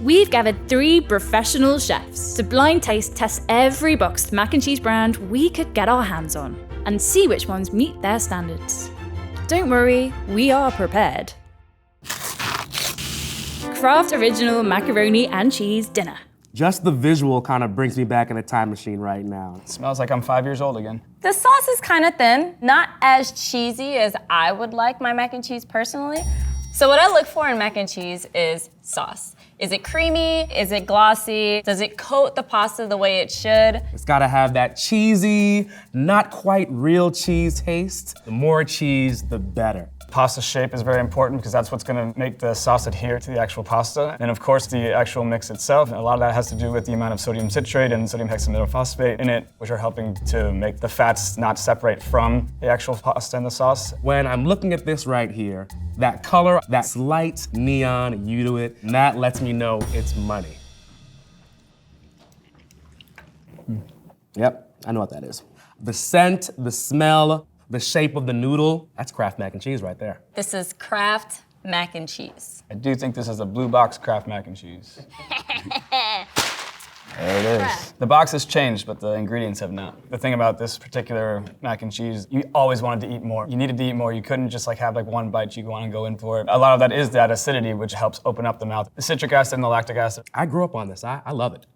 We've gathered 3 professional chefs to blind taste test every boxed mac and cheese brand we could get our hands on and see which ones meet their standards. Don't worry, we are prepared. Kraft Original Macaroni and Cheese Dinner. Just the visual kind of brings me back in a time machine right now. It smells like I'm 5 years old again. The sauce is kind of thin, not as cheesy as I would like my mac and cheese personally. So what I look for in mac and cheese is sauce. Is it creamy? Is it glossy? Does it coat the pasta the way it should? It's gotta have that cheesy, not quite real cheese taste. The more cheese, the better. Pasta shape is very important because that's what's gonna make the sauce adhere to the actual pasta. And of course, the actual mix itself. A lot of that has to do with the amount of sodium citrate and sodium hexametaphosphate in it, which are helping to make the fats not separate from the actual pasta and the sauce. When I'm looking at this right here, that color, that slight neon hue to it, and that lets me know it's money. Yep, I know what that is. The scent, the smell, the shape of the noodle, that's Kraft mac and cheese right there. This is Kraft mac and cheese. I do think this is a blue box Kraft mac and cheese. There it is. The box has changed, but the ingredients have not. The thing about this particular mac and cheese, you always wanted to eat more. You needed to eat more. You couldn't just have one bite. You want to go in for it. A lot of that is that acidity, which helps open up the mouth. The citric acid and the lactic acid. I grew up on this. I love it.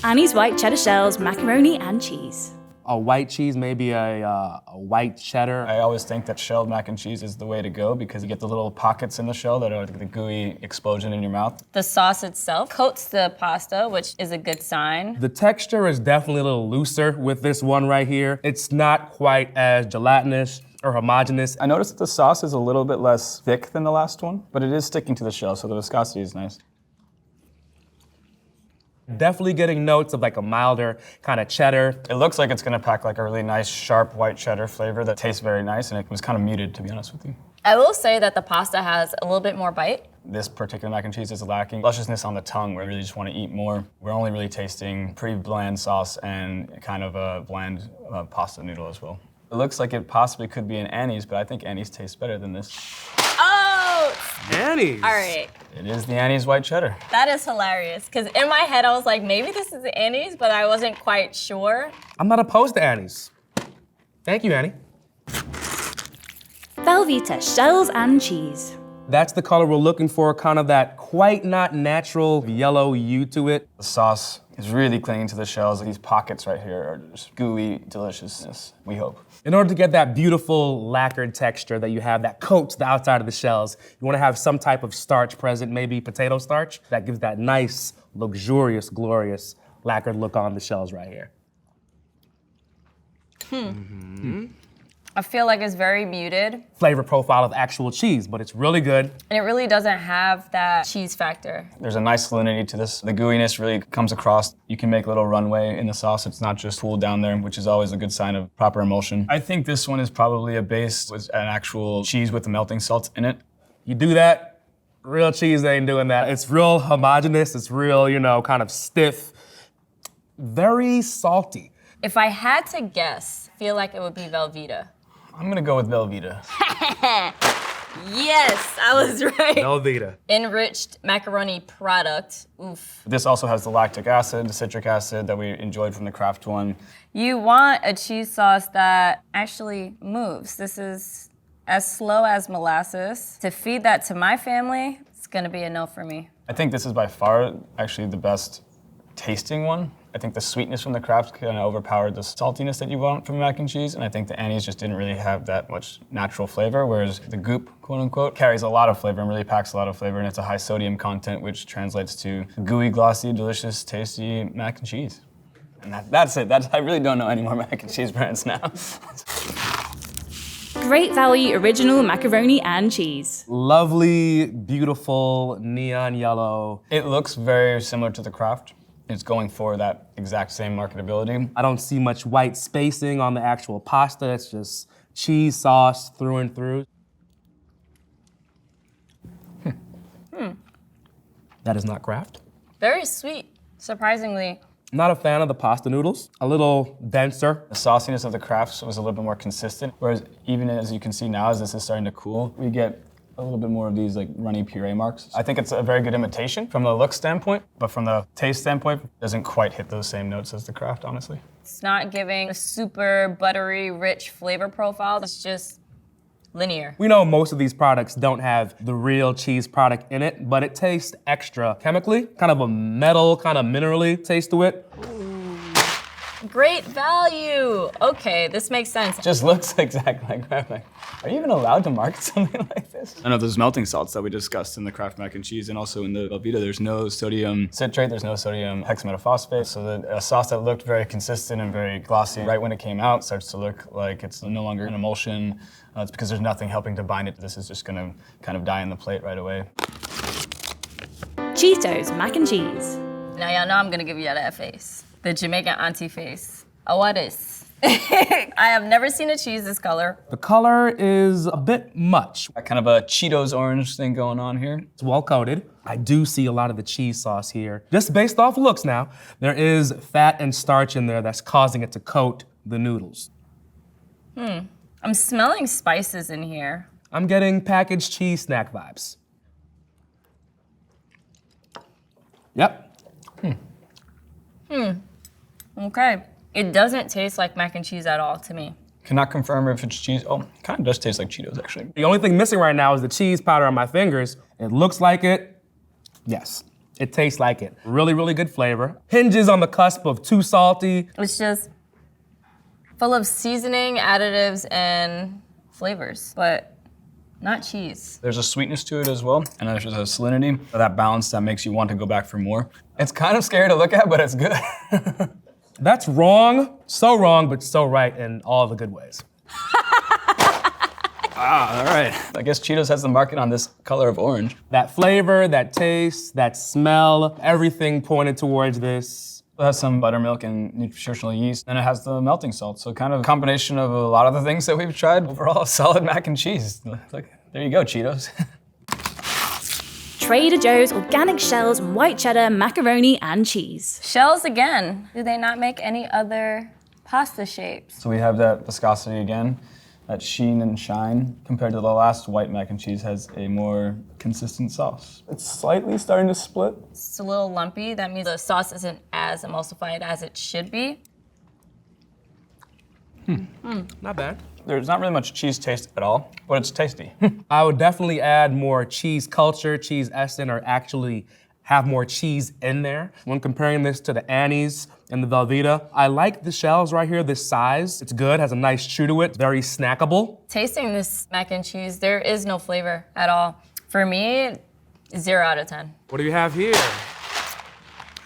Annie's White Cheddar Shells Macaroni and Cheese. A white cheese, maybe a white cheddar. I always think that shelled mac and cheese is the way to go because you get the little pockets in the shell that are like the gooey explosion in your mouth. The sauce itself coats the pasta, which is a good sign. The texture is definitely a little looser with this one right here. It's not quite as gelatinous or homogeneous. I noticed that the sauce is a little bit less thick than the last one, but it is sticking to the shell, so the viscosity is nice. Definitely getting notes of a milder kind of cheddar. It looks like it's gonna pack a really nice, sharp white cheddar flavor that tastes very nice, and it was kind of muted, to be honest with you. I will say that the pasta has a little bit more bite. This particular mac and cheese is lacking lusciousness on the tongue where you really just want to eat more. We're only really tasting pretty bland sauce and kind of a bland pasta noodle as well. It looks like it possibly could be an Annie's, but I think Annie's tastes better than this. Oh! Annie's. All right. It is the Annie's white cheddar. That is hilarious, because in my head I was like, maybe this is Annie's, but I wasn't quite sure. I'm not opposed to Annie's. Thank you, Annie. Velveeta Shells and Cheese. That's the color we're looking for, kind of that quite not natural yellow hue to it. The sauce is really clinging to the shells. These pockets right here are just gooey deliciousness, we hope. In order to get that beautiful lacquered texture that you have that coats the outside of the shells, you want to have some type of starch present, maybe potato starch, that gives that nice, luxurious, glorious lacquered look on the shells right here. I feel like it's very muted. Flavor profile of actual cheese, but it's really good. And it really doesn't have that cheese factor. There's a nice salinity to this. The gooiness really comes across. You can make a little runway in the sauce. It's not just pooled down there, which is always a good sign of proper emulsion. I think this one is probably a base with an actual cheese with the melting salts in it. You do that, real cheese ain't doing that. It's real homogeneous, it's real, kind of stiff, very salty. If I had to guess, I feel like it would be Velveeta. I'm gonna go with Velveeta. Yes, I was right. Velveeta. Enriched macaroni product, oof. This also has the lactic acid, the citric acid that we enjoyed from the Kraft one. You want a cheese sauce that actually moves. This is as slow as molasses. To feed that to my family, it's gonna be a no for me. I think this is by far actually the best tasting one. I think the sweetness from the Kraft kind of overpowered the saltiness that you want from mac and cheese, and I think the Annie's just didn't really have that much natural flavor, whereas the Goop, quote unquote, carries a lot of flavor and really packs a lot of flavor, and it's a high sodium content, which translates to gooey, glossy, delicious, tasty mac and cheese. And that's it. I really don't know any more mac and cheese brands now. Great Value Original Macaroni and Cheese. Lovely, beautiful, neon yellow. It looks very similar to the Kraft. It's going for that exact same marketability. I don't see much white spacing on the actual pasta. It's just cheese sauce through and through. That is not Kraft. Very sweet, surprisingly. Not a fan of the pasta noodles. A little denser. The sauciness of the Krafts was a little bit more consistent, whereas even as you can see now, as this is starting to cool, we get a little bit more of these like runny puree marks. I think it's a very good imitation from the look standpoint, but from the taste standpoint, it doesn't quite hit those same notes as the Kraft, honestly. It's not giving a super buttery, rich flavor profile. It's just linear. We know most of these products don't have the real cheese product in it, but it tastes extra chemically, kind of a metal, kind of minerally taste to it. Great value. Okay, this makes sense. Just looks exactly like Kraft mac. Are you even allowed to market something like this? I know those melting salts that we discussed in the Kraft mac and cheese and also in the Velveeta, there's no sodium citrate, there's no sodium hexametaphosphate. So a sauce that looked very consistent and very glossy right when it came out starts to look like it's no longer an emulsion. It's because there's nothing helping to bind it. This is just gonna kind of die in the plate right away. Cheetos mac and cheese. Now y'all know I'm gonna give you that face. The Jamaican auntie face. Oh, what is? I have never seen a cheese this color. The color is a bit much. Got kind of a Cheetos orange thing going on here. It's well coated. I do see a lot of the cheese sauce here. Just based off looks now, there is fat and starch in there that's causing it to coat the noodles. I'm smelling spices in here. I'm getting packaged cheese snack vibes. Yep. Okay. It doesn't taste like mac and cheese at all to me. Cannot confirm if it's cheese. Oh, it kind of does taste like Cheetos, actually. The only thing missing right now is the cheese powder on my fingers. It looks like it. Yes, it tastes like it. Really, really good flavor. Hinges on the cusp of too salty. It's just full of seasoning, additives, and flavors, but not cheese. There's a sweetness to it as well, and there's a salinity, that balance that makes you want to go back for more. It's kind of scary to look at, but it's good. That's wrong, but so right in all the good ways. All right. I guess Cheetos has the market on this color of orange. That flavor, that taste, that smell, everything pointed towards this. It has some buttermilk and nutritional yeast, and it has the melting salt. So kind of a combination of a lot of the things that we've tried. Overall, solid mac and cheese. Look, there you go, Cheetos. Trader Joe's organic shells and white cheddar, macaroni, and cheese. Shells again. Do they not make any other pasta shapes? So we have that viscosity again, that sheen and shine. Compared to the last white mac and cheese has a more consistent sauce. It's slightly starting to split. It's a little lumpy. That means the sauce isn't as emulsified as it should be. Not bad. There's not really much cheese taste at all, but it's tasty. I would definitely add more cheese culture, cheese essence, or actually have more cheese in there. When comparing this to the Annie's and the Velveeta, I like the shells right here, this size. It's good, has a nice chew to it, very snackable. Tasting this mac and cheese, there is no flavor at all. For me, 0 out of 10. What do you have here?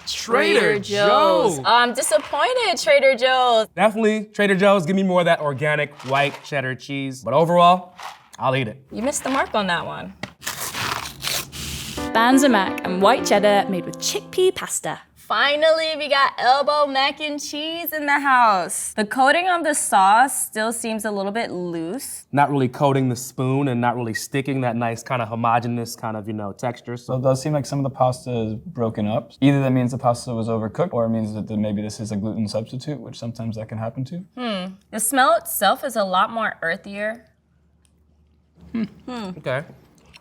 Trader Joe's. Oh, I'm disappointed, Trader Joe's. Definitely, Trader Joe's, give me more of that organic white cheddar cheese. But overall, I'll eat it. You missed the mark on that one. Banza mac and white cheddar made with chickpea pasta. Finally, we got elbow mac and cheese in the house. The coating of the sauce still seems a little bit loose. Not really coating the spoon and not really sticking that nice kind of homogeneous kind of, texture. So it does seem like some of the pasta is broken up. Either that means the pasta was overcooked, or it means that maybe this is a gluten substitute, which sometimes that can happen too. The smell itself is a lot more earthier. Okay.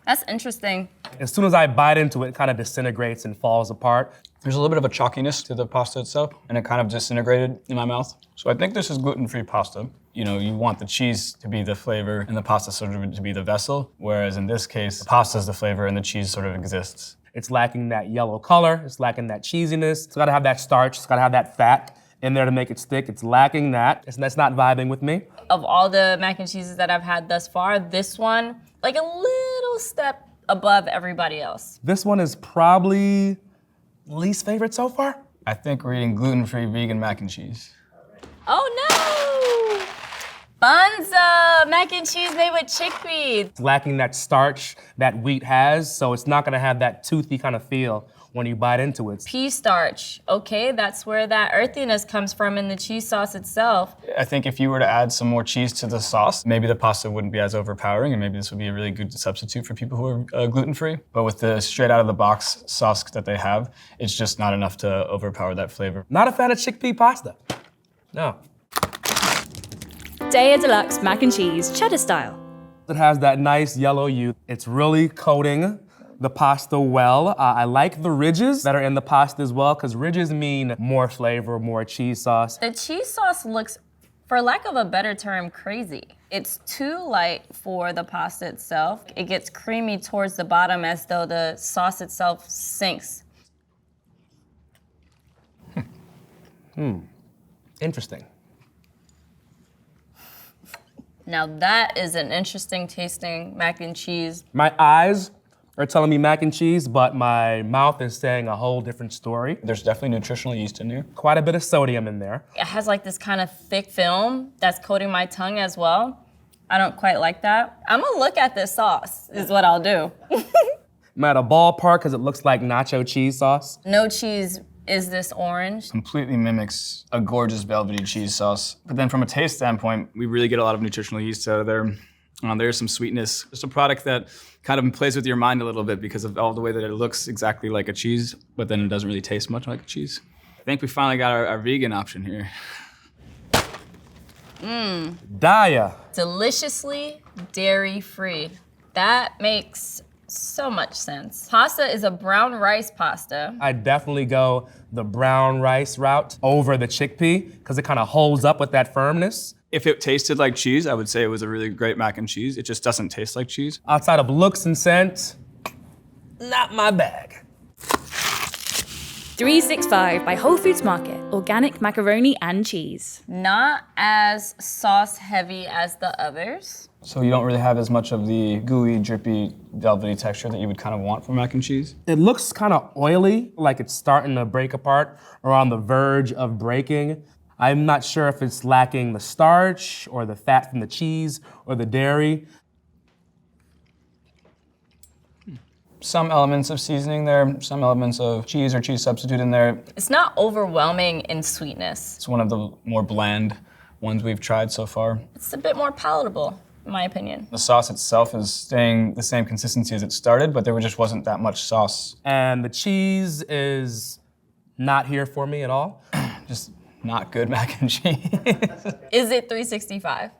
That's interesting. As soon as I bite into it, it kind of disintegrates and falls apart. There's a little bit of a chalkiness to the pasta itself, and it kind of disintegrated in my mouth. So I think this is gluten-free pasta. You want the cheese to be the flavor and the pasta sort of to be the vessel, whereas in this case, the pasta is the flavor and the cheese sort of exists. It's lacking that yellow color, it's lacking that cheesiness. It's gotta have that starch, it's gotta have that fat in there to make it stick. It's lacking that. That's not vibing with me. Of all the mac and cheeses that I've had thus far, this one, like a little step above everybody else. This one is probably least favorite so far. I think we're eating gluten-free vegan mac and cheese. Oh no! Banza, mac and cheese made with chickpeas. It's lacking that starch that wheat has, so it's not gonna have that toothy kind of feel when you bite into it. Pea starch, okay, that's where that earthiness comes from in the cheese sauce itself. I think if you were to add some more cheese to the sauce, maybe the pasta wouldn't be as overpowering, and maybe this would be a really good substitute for people who are gluten-free. But with the straight out of the box sauce that they have, it's just not enough to overpower that flavor. Not a fan of chickpea pasta. No. Daiya Deluxe mac and cheese, cheddar style. It has that nice yellow hue. It's really coating the pasta well. I like the ridges that are in the pasta as well, because ridges mean more flavor, more cheese sauce. The cheese sauce looks, for lack of a better term, crazy. It's too light for the pasta itself. It gets creamy towards the bottom as though the sauce itself sinks. Interesting. Now that is an interesting tasting mac and cheese. My eyes are telling me mac and cheese, but my mouth is saying a whole different story. There's definitely nutritional yeast in there. Quite a bit of sodium in there. It has like this kind of thick film that's coating my tongue as well. I don't quite like that. I'm gonna look at this sauce, is what I'll do. I'm at a ballpark because it looks like nacho cheese sauce. No cheese is this orange. Completely mimics a gorgeous velvety cheese sauce. But then from a taste standpoint, we really get a lot of nutritional yeast out of there. There's some sweetness. It's a product that kind of plays with your mind a little bit because of all the way that it looks exactly like a cheese, but then it doesn't really taste much like a cheese. I think we finally got our vegan option here. Daiya. Deliciously dairy-free. That makes so much sense. Pasta is a brown rice pasta. I definitely go the brown rice route over the chickpea because it kind of holds up with that firmness. If it tasted like cheese, I would say it was a really great mac and cheese. It just doesn't taste like cheese. Outside of looks and scent, not my bag. 365 by Whole Foods Market, organic macaroni and cheese. Not as sauce heavy as the others. So you don't really have as much of the gooey, drippy, velvety texture that you would kind of want from mac and cheese. It looks kind of oily, like it's starting to break apart or on the verge of breaking. I'm not sure if it's lacking the starch or the fat from the cheese or the dairy. Some elements of seasoning there, some elements of cheese or cheese substitute in there. It's not overwhelming in sweetness. It's one of the more bland ones we've tried so far. It's a bit more palatable, in my opinion. The sauce itself is staying the same consistency as it started, but there just wasn't that much sauce. And the cheese is not here for me at all. Just not good mac and cheese. Is it 365?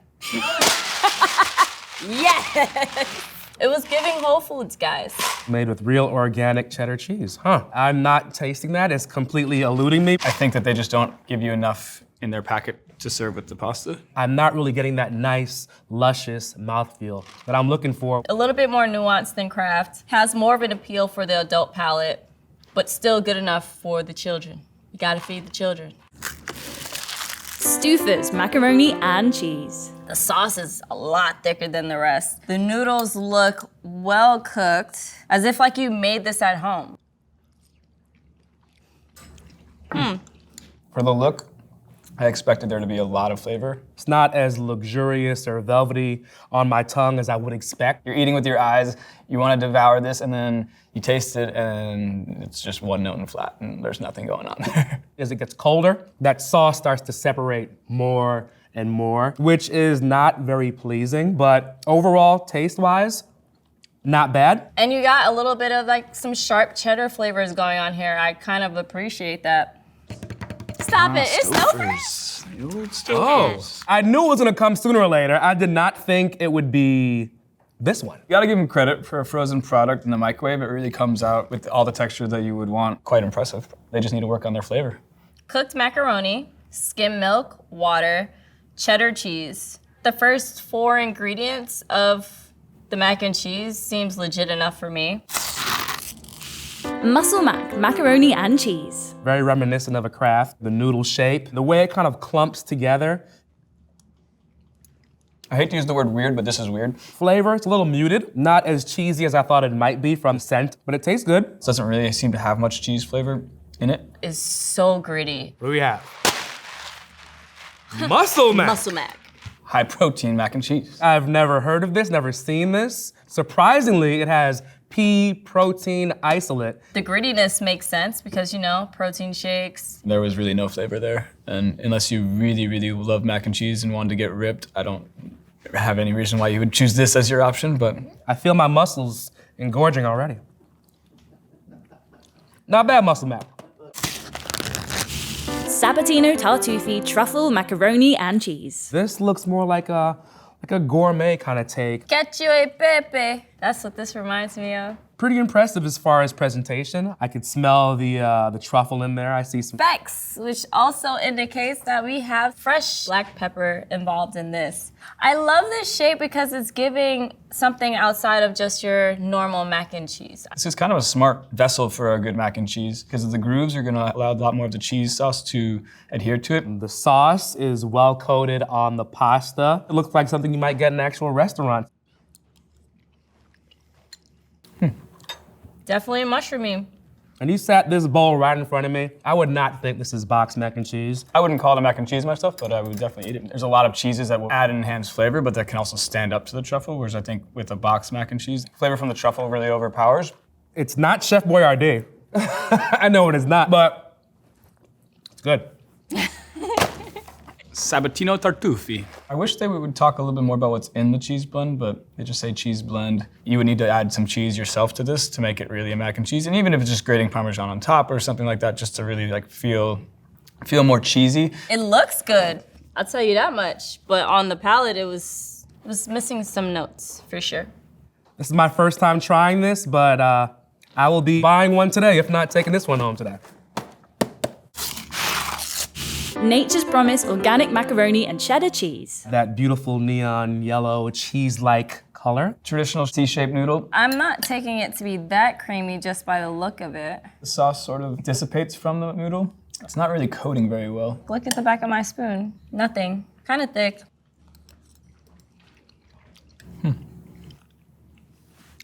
Yes! It was giving Whole Foods, guys. Made with real organic cheddar cheese. I'm not tasting that. It's completely eluding me. I think that they just don't give you enough in their packet to serve with the pasta. I'm not really getting that nice, luscious mouthfeel that I'm looking for. A little bit more nuanced than Kraft. Has more of an appeal for the adult palate, but still good enough for the children. You gotta feed the children. Stouffer's macaroni and cheese. The sauce is a lot thicker than the rest. The noodles look well cooked, as if like you made this at home. For the look, I expected there to be a lot of flavor. It's not as luxurious or velvety on my tongue as I would expect. You're eating with your eyes, you want to devour this, and then you taste it, and it's just one note and flat, and there's nothing going on there. As it gets colder, that sauce starts to separate more and more, which is not very pleasing, but overall, taste-wise, not bad. And you got a little bit of like some sharp cheddar flavors going on here. I kind of appreciate that. Stop it, it's Stouffer. The old Stouffer's. I knew it was gonna come sooner or later. I did not think it would be this one. You gotta give them credit for a frozen product in the microwave. It really comes out with all the texture that you would want. Quite impressive. They just need to work on their flavor. Cooked macaroni, skim milk, water, cheddar cheese. The first 4 ingredients of the mac and cheese seems legit enough for me. Muscle Mac macaroni and cheese. Very reminiscent of a Kraft, the noodle shape, the way it kind of clumps together. I hate to use the word weird, but this is weird. Flavor, it's a little muted, not as cheesy as I thought it might be from scent, but it tastes good. It doesn't really seem to have much cheese flavor in it. Is so gritty. What do we have? Muscle Mac. Muscle Mac. High protein mac and cheese. I've never heard of this, never seen this. Surprisingly, it has pea protein isolate. The grittiness makes sense because, you know, protein shakes. There was really no flavor there. And unless you really, really love mac and cheese and wanted to get ripped, I don't have any reason why you would choose this as your option, but. I feel my muscles engorging already. Not bad, Muscle Mac. Sabatino Tartufi truffle macaroni and cheese. This looks more like a like a gourmet kind of take. Cacio e pepe. That's what this reminds me of. Pretty impressive as far as presentation. I could smell the truffle in there. I see some. Facts, which also indicates that we have fresh black pepper involved in this. I love this shape because it's giving something outside of just your normal mac and cheese. This is kind of a smart vessel for a good mac and cheese because the grooves are gonna allow a lot more of the cheese sauce to adhere to it. The sauce is well coated on the pasta. It looks like something you might get in an actual restaurant. Definitely mushroomy. And you sat this bowl right in front of me. I would not think this is boxed mac and cheese. I wouldn't call it a mac and cheese myself, but I would definitely eat it. There's a lot of cheeses that will add and enhance flavor, but that can also stand up to the truffle, whereas I think with a boxed mac and cheese, flavor from the truffle really overpowers. It's not Chef Boyardee. I know it is not, but it's good. Sabatino Tartufi. I wish they would talk a little bit more about what's in the cheese blend, but they just say cheese blend. You would need to add some cheese yourself to this to make it really a mac and cheese. And even if it's just grating Parmesan on top or something like that, just to really like feel more cheesy. It looks good, I'll tell you that much. But on the palate, it was missing some notes, for sure. This is my first time trying this, but I will be buying one today, if not taking this one home today. Nature's Promise organic macaroni and cheddar cheese. That beautiful neon yellow cheese-like color. Traditional T-shaped noodle. I'm not taking it to be that creamy just by the look of it. The sauce sort of dissipates from the noodle. It's not really coating very well. Look at the back of my spoon. Nothing. Kind of thick.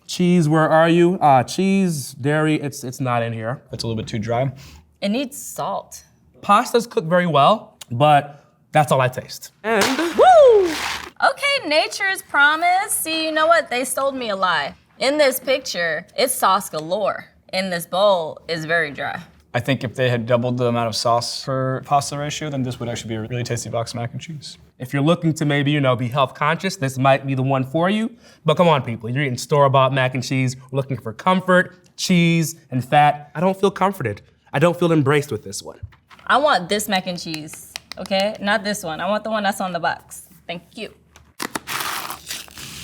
Cheese, where are you? Cheese, dairy, it's not in here. It's a little bit too dry. It needs salt. Pasta's cooked very well, but that's all I taste. And Woo! Okay, Nature's Promise. See, you know what? They sold me a lie. In this picture, it's sauce galore. In this bowl, it's very dry. I think if they had doubled the amount of sauce per pasta ratio, then this would actually be a really tasty box of mac and cheese. if you're looking to maybe, be health conscious, this might be the one for you. But come on, people, you're eating store-bought mac and cheese, we're looking for comfort, cheese, and fat. I don't feel comforted. I don't feel embraced with this one. I want this mac and cheese, okay? Not this one. I want the one that's on the box. Thank you.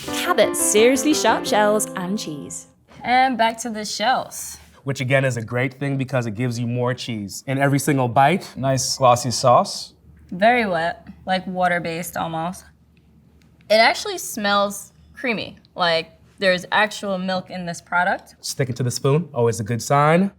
Cabot's seriously sharp shells and cheese. And back to the shells. Which again is a great thing because it gives you more cheese in every single bite. Nice glossy sauce. Very wet, like water-based almost. It actually smells creamy, like there's actual milk in this product. Sticking to the spoon, always a good sign.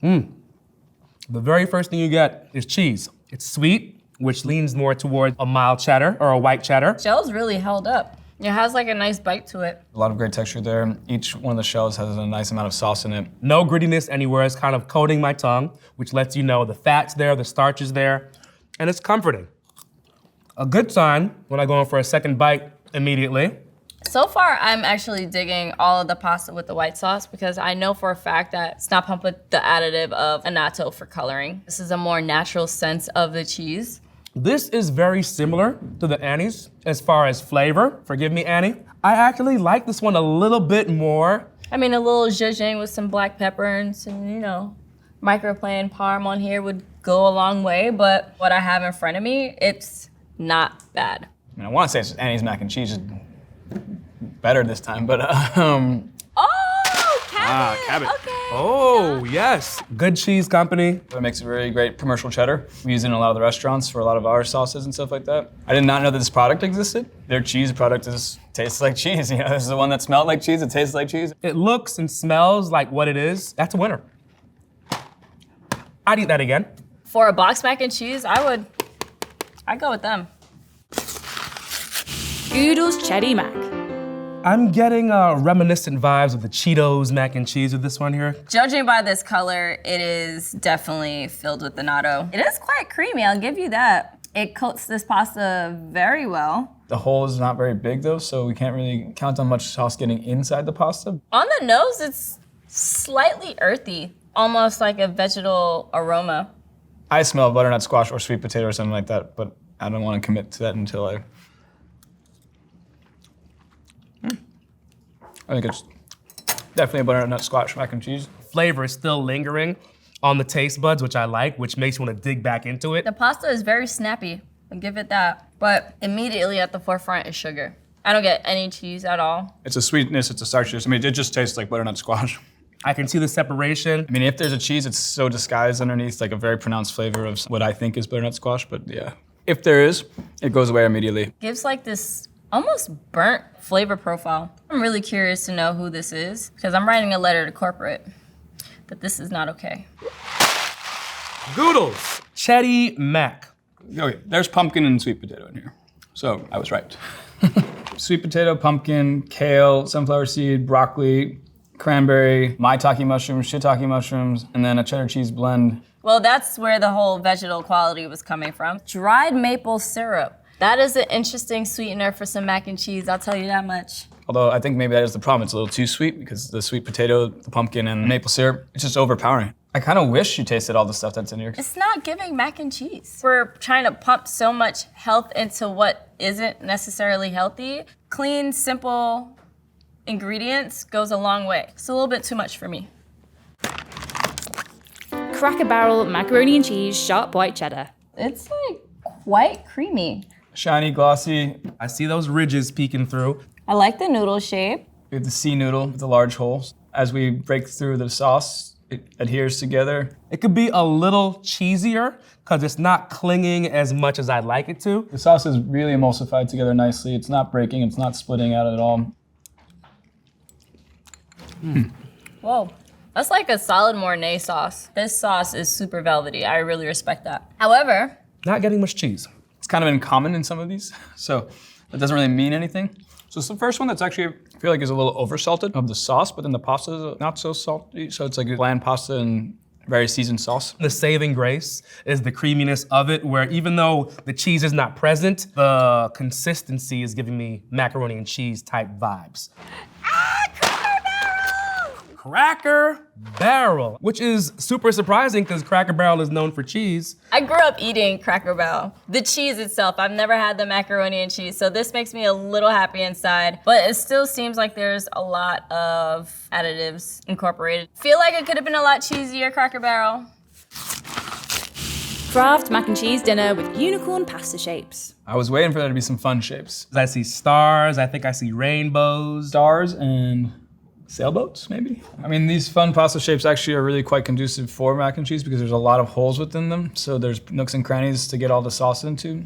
The very first thing you get is cheese. It's sweet, which leans more towards a mild cheddar or a white cheddar. Shell's really held up. It has like a nice bite to it. A lot of great texture there. Each one of the shells has a nice amount of sauce in it. No grittiness anywhere. It's kind of coating my tongue, which lets you know the fat's there, the starch is there, and it's comforting. A good sign when I go in for a second bite immediately. So far, I'm actually digging all of the pasta with the white sauce because I know for a fact that it's not pumped with the additive of annatto for coloring. This is a more natural sense of the cheese. This is very similar to the Annie's as far as flavor. Forgive me, Annie. I actually like this one a little bit more. I mean, a little zhuzhing with some black pepper and some, microplane parm on here would go a long way, but what I have in front of me, it's not bad. I mean, I want to say it's Annie's mac and cheese is better this time, but Oh, Cabot! Cabot. Okay. Oh, yes. Good cheese company. It makes a very great commercial cheddar. We use it in a lot of the restaurants for a lot of our sauces and stuff like that. I did not know that this product existed. Their cheese product tastes like cheese. This is the one that smelled like cheese, it tastes like cheese. It looks and smells like what it is. That's a winner. I'd eat that again. For a box mac and cheese, I'd go with them. Goodles Cheddar Mac. I'm getting reminiscent vibes of the Cheetos mac and cheese with this one here. Judging by this color, it is definitely filled with annatto. It is quite creamy, I'll give you that. It coats this pasta very well. The hole is not very big though, so we can't really count on much sauce getting inside the pasta. On the nose, it's slightly earthy, almost like a vegetal aroma. I smell butternut squash or sweet potato or something like that, but I don't want to commit to that until I think it's definitely a butternut squash mac and cheese. Flavor is still lingering on the taste buds, which I like, which makes you want to dig back into it. The pasta is very snappy, I'll give it that. But immediately at the forefront is sugar. I don't get any cheese at all. It's a sweetness, it's a starchiness. I mean, it just tastes like butternut squash. I can see the separation. I mean, if there's a cheese, it's so disguised underneath, like a very pronounced flavor of what I think is butternut squash, but yeah. If there is, it goes away immediately. Gives like this almost burnt flavor profile. I'm really curious to know who this is, because I'm writing a letter to corporate that this is not okay. Goodles, Chetty Mac. Okay, there's pumpkin and sweet potato in here. So I was right. Sweet potato, pumpkin, kale, sunflower seed, broccoli, cranberry, maitake mushrooms, shiitake mushrooms, and then a cheddar cheese blend. Well, that's where the whole vegetal quality was coming from. Dried maple syrup. That is an interesting sweetener for some mac and cheese, I'll tell you that much. Although I think maybe that is the problem. It's a little too sweet because the sweet potato, the pumpkin, and maple syrup, it's just overpowering. I kind of wish you tasted all the stuff that's in here. It's not giving mac and cheese. We're trying to pump so much health into what isn't necessarily healthy. Clean, simple ingredients goes a long way. It's a little bit too much for me. Cracker Barrel macaroni and cheese sharp white cheddar. It's like quite creamy. Shiny, glossy. I see those ridges peeking through. I like the noodle shape. We have the C noodle with the large holes. As we break through the sauce, it adheres together. It could be a little cheesier because it's not clinging as much as I'd like it to. The sauce is really emulsified together nicely. It's not breaking, it's not splitting out at all. Whoa, that's like a solid Mornay sauce. This sauce is super velvety. I really respect that. However, Not getting much cheese. It's kind of uncommon in some of these, so that doesn't really mean anything. So it's the first one that's actually, I feel like is a little oversalted of the sauce, but then the pasta is not so salty, so it's like a bland pasta and very seasoned sauce. The saving grace is the creaminess of it, where even though the cheese is not present, the consistency is giving me macaroni and cheese type vibes. Cracker Barrel, which is super surprising because Cracker Barrel is known for cheese. I grew up eating Cracker Barrel. The cheese itself, I've never had the macaroni and cheese, so this makes me a little happy inside, but it still seems like there's a lot of additives incorporated. Feel like it could have been a lot cheesier, Cracker Barrel. Kraft mac and cheese dinner with unicorn pasta shapes. I was waiting for there to be some fun shapes. I see stars, I think I see rainbows. Stars and sailboats, maybe? I mean, these fun pasta shapes actually are really quite conducive for mac and cheese because there's a lot of holes within them, so there's nooks and crannies to get all the sauce into.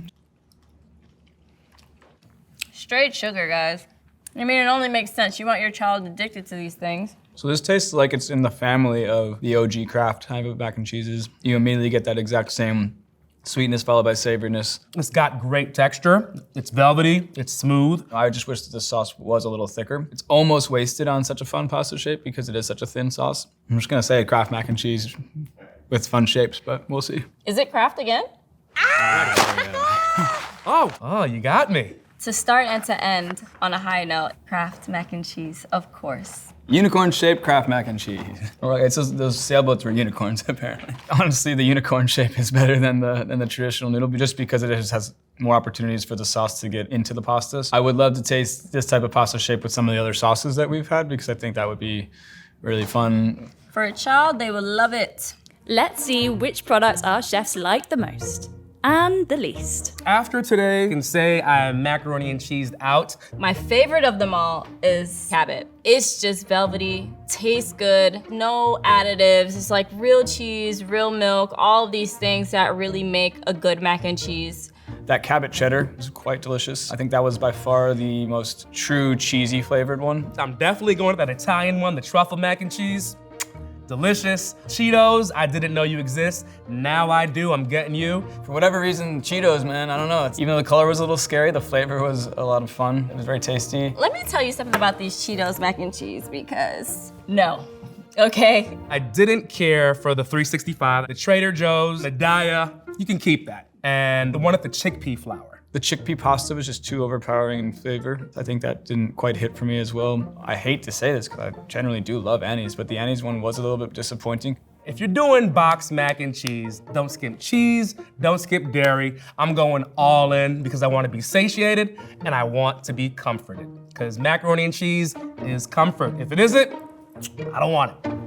Straight sugar, guys. I mean, it only makes sense. You want your child addicted to these things. So this tastes like it's in the family of the OG Kraft type of mac and cheeses. You immediately get that exact same sweetness followed by savoriness. It's got great texture. It's velvety, it's smooth. I just wish that the sauce was a little thicker. It's almost wasted on such a fun pasta shape because it is such a thin sauce. I'm just gonna say Kraft mac and cheese with fun shapes, but we'll see. Is it Kraft again? Oh, you got me. To start and to end on a high note, Kraft mac and cheese, of course. Unicorn-shaped Kraft mac and cheese. Well, it's those sailboats were unicorns, apparently. Honestly, the unicorn shape is better than the traditional noodle, just because it just has more opportunities for the sauce to get into the pastas. I would love to taste this type of pasta shape with some of the other sauces that we've had, because I think that would be really fun. For a child, they will love it. Let's see which products our chefs like the most and the least. After today, I can say I am macaroni and cheesed out. My favorite of them all is Cabot. It's just velvety, tastes good, no additives. It's like real cheese, real milk, all of these things that really make a good mac and cheese. That Cabot cheddar is quite delicious. I think that was by far the most true cheesy flavored one. I'm definitely going with that Italian one, the truffle mac and cheese. Delicious. Cheetos, I didn't know you exist. Now I do, I'm getting you. For whatever reason, Cheetos, man, I don't know. Even though the color was a little scary, the flavor was a lot of fun. It was very tasty. Let me tell you something about these Cheetos mac and cheese because no, okay? I didn't care for the 365, the Trader Joe's, the Daiya. You can keep that. And the one with the chickpea flour. The chickpea pasta was just too overpowering in flavor. I think that didn't quite hit for me as well. I hate to say this because I generally do love Annie's, but the Annie's one was a little bit disappointing. If you're doing boxed mac and cheese, don't skip cheese, don't skip dairy. I'm going all in because I want to be satiated and I want to be comforted. Because macaroni and cheese is comfort. If it isn't, I don't want it.